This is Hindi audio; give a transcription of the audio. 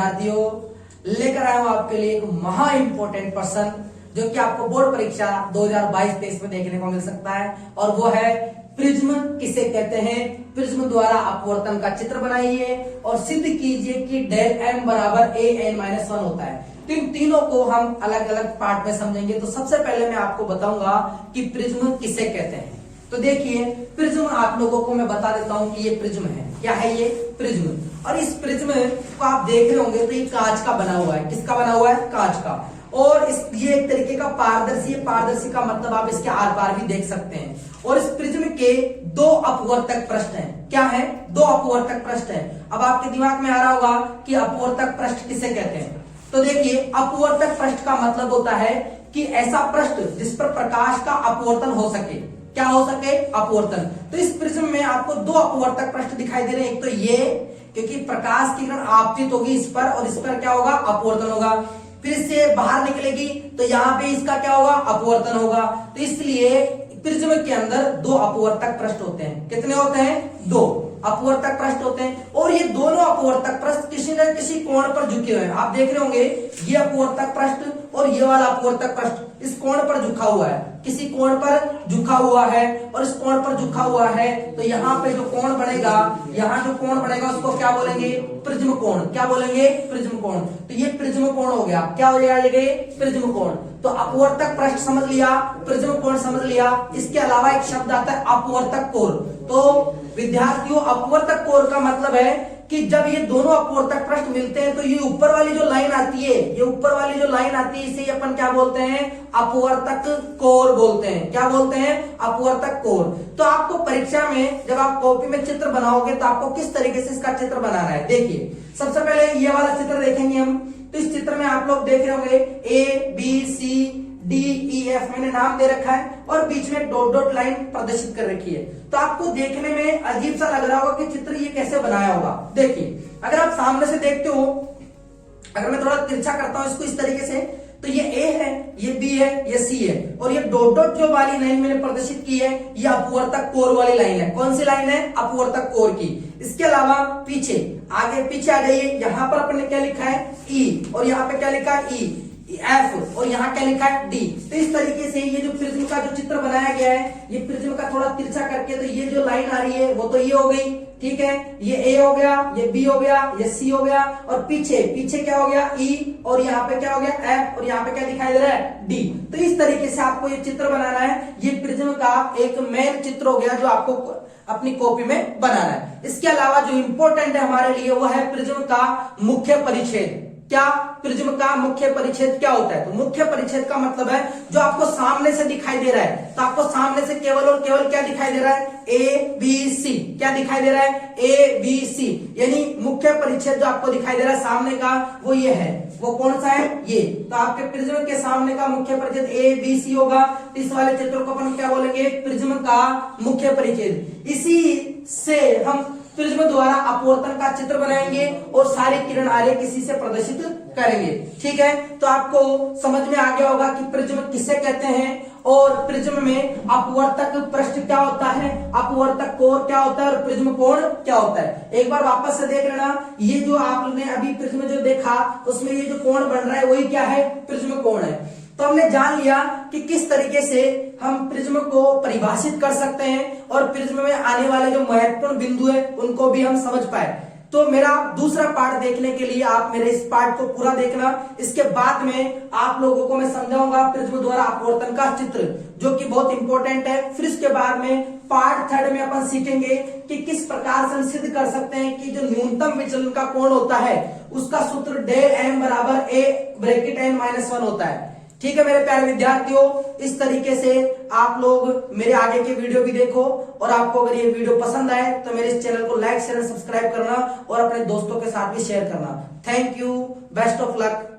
विद्यार्थियों, लेकर आया हूं आपके लिए एक महा इंपॉर्टेंट प्रश्न जो कि आपको बोर्ड परीक्षा 2022-23 में देखने को मिल सकता है, और वो है प्रिज्म किसे कहते हैं। प्रिज्म द्वारा अपवर्तन का चित्र बनाइए और सिद्ध कीजिए कि डेल एम बराबर ए एन माइनस वन होता है। तो इन तीनों को हम अलग अलग पार्ट में समझेंगे। तो सबसे पहले मैं आपको बताऊंगा कि प्रिज्म किसे कहते हैं। तो देखिए, प्रिज्म आप लोगों को मैं बता देता हूं कि ये प्रिज्म है। क्या है ये? प्रिज्म। और इस प्रिज्म को आप देख रहे होंगे तो ये कांच का बना हुआ है। किसका बना हुआ है? कांच का। और ये एक तरीके का पारदर्शी है। पारदर्शी का मतलब आप इसके आर पार भी देख सकते हैं। और इस प्रिज्म के दो अपवर्तक पृष्ठ हैं। क्या है? दो अपवर्तक पृष्ठ हैं। अब आपके दिमाग में आ रहा होगा कि अपवर्तक पृष्ठ किसे कहते हैं। तो देखिए, अपवर्तक पृष्ठ का मतलब होता है कि ऐसा पृष्ठ जिस पर प्रकाश का अपवर्तन हो सके। क्या हो सके? अपवर्तन। तो इस प्रिज्म में आपको दो अपवर्तक पृष्ठ दिखाई दे रहे हैं। एक तो ये, क्योंकि प्रकाश की किरण आपतित होगी इस पर, और इस पर क्या होगा? अपवर्तन होगा। फिर से बाहर निकलेगी तो यहाँ पे इसका क्या होगा? अपवर्तन होगा। तो इसलिए प्रिज्म के अंदर दो अपवर्तक पृष्ठ होते हैं। कितने होते हैं? दो अपवर्तक पृष्ठ होते हैं। और ये दोनों अपवर्तक पृष्ठ किसी न किसी कोण पर झुके हुए हैं। आप देख रहे होंगे ये अपवर्तक पृष्ठ और ये वाला अपवर्तक पृष्ठ इस कोण पर झुका हुआ है। किसी कोण पर झुका हुआ है, और इस कोण पर झुका हुआ है। तो यहाँ पे जो कोण बनेगा, यहाँ जो कोण बनेगा उसको क्या बोलेंगे? प्रिज्म कोण। क्या बोलेंगे? प्रिज्म कोण। तो ये प्रिज्म कोण हो गया। क्या हो जाएगा? ये प्रिज्म कोण। तो अपवर्तक पृष्ठ समझ लिया, प्रिज्म कोण समझ लिया। इसके अलावा एक शब्द आता है अपवर्तक कोर। तो विद्यार्थियों, अपवर्तक कोर का मतलब है कि जब ये दोनों अपवर्तक पृष्ठ मिलते हैं तो ये ऊपर वाली जो लाइन आती है, ये ऊपर वाली जो लाइन आती है, इसे अपन क्या बोलते हैं? अपवर्तक कोर बोलते हैं। क्या बोलते हैं? अपवर्तक कोर। तो आपको परीक्षा में जब आप कॉपी में चित्र बनाओगे तो आपको किस तरीके से इसका चित्र बनाना है। देखिए, सबसे पहले ये वाला चित्र देखेंगे हम। तो इस चित्र में आप लोग देख रहे होंगे A B C D E F मैंने नाम दे रखा है, और बीच में डॉट डॉट लाइन प्रदर्शित कर रखी है। तो आपको देखने में अजीब सा लग रहा होगा कि चित्र ये कैसे बनाया होगा। देखिए, अगर आप सामने से देखते हो, अगर मैं थोड़ा तिरछा करता हूं इसको इस तरीके से, तो ये ए है, ये बी है, ये सी है, और ये डॉट डॉट जो वाली लाइन मैंने प्रदर्शित की है ये अपवर्तक कोर वाली लाइन है। कौन सी लाइन है? अपवर्तक कोर की। इसके अलावा पीछे आ जाइए। यहां पर अपन ने क्या लिखा है? ई, और यहाँ पे क्या लिखा है? ई एफ, और यहाँ क्या लिखा है? डी। तो इस तरीके से ये जो प्रिज्म का जो चित्र बनाया गया है, ये प्रिज्म का थोड़ा तिरछा करके, तो ये जो लाइन आ रही है वो तो ये हो गई, ठीक है। ये ए हो गया, ये बी हो गया, ये सी हो गया, और पीछे क्या हो गया? ई, और यहाँ पे क्या हो गया? एफ, और यहाँ पे क्या दिखाई दे रहा है? डी। तो इस तरीके से आपको ये चित्र बनाना है। ये प्रिज्म का एक मेन चित्र हो गया जो आपको अपनी कॉपी में बनाना है। इसके अलावा जो इंपॉर्टेंट है हमारे लिए वो है प्रिज्म का मुख्य परिच्छेद। क्या? प्रिज्म का मुख्य परिच्छेद क्या होता है? तो मुख्य परिच्छेद का मतलब है जो आपको सामने से दिखाई दे रहा है। तो आपको सामने से केवल और केवल क्या दिखाई दे रहा है? A B C. क्या दिखाई दे रहा है? A B C. यानी मुख्य परिच्छेद जो आपको दिखाई दे रहा है सामने का, वो ये है। वो कौन सा है? ये। तो आपके प्रिज्म के सामने का मुख्य परिच्छेद ए बी सी होगा। इस वाले चित्र को अपन क्या बोलेंगे? प्रिज्म का मुख्य परिच्छेद। इसी से हम प्रिज्म द्वारा अपवर्तन का चित्र बनाएंगे और सारी किरण आरेख इसी से प्रदर्शित करेंगे। ठीक है, तो आपको समझ में आ गया होगा कि प्रिज्म किसे कहते हैं, और प्रिज्म में अपवर्तक पृष्ठ क्या होता है, अपवर्तक कोर क्या होता है, और प्रिज्म कोण क्या होता है। एक बार वापस से देख लेना। ये जो आपने अभी प्रिज्म जो देखा उसमें ये जो कोण बन रहा है वही क्या है? प्रिज्म कोण है। तो हमने जान लिया कि किस तरीके से हम प्रिज्म को परिभाषित कर सकते हैं, और प्रिज्म में आने वाले जो महत्वपूर्ण बिंदु है उनको भी हम समझ पाए। तो मेरा दूसरा पार्ट देखने के लिए आप मेरे इस पार्ट को पूरा देखना। इसके बाद में आप लोगों को मैं समझाऊंगा प्रिज्म द्वारा अपवर्तन का चित्र, जो कि बहुत इंपॉर्टेंट है। फिर इसके बाद में पार्ट थर्ड में अपन सीखेंगे कि किस प्रकार से हम सिद्ध कर सकते हैं कि जो न्यूनतम विचलन का कोण होता है उसका सूत्र डेल एम बराबर A bracket N minus one होता है। ठीक है मेरे प्यारे विद्यार्थियों, इस तरीके से आप लोग मेरे आगे के वीडियो भी देखो, और आपको अगर ये वीडियो पसंद आए तो मेरे इस चैनल को लाइक शेयर सब्सक्राइब करना, और अपने दोस्तों के साथ भी शेयर करना। Thank you, best of luck.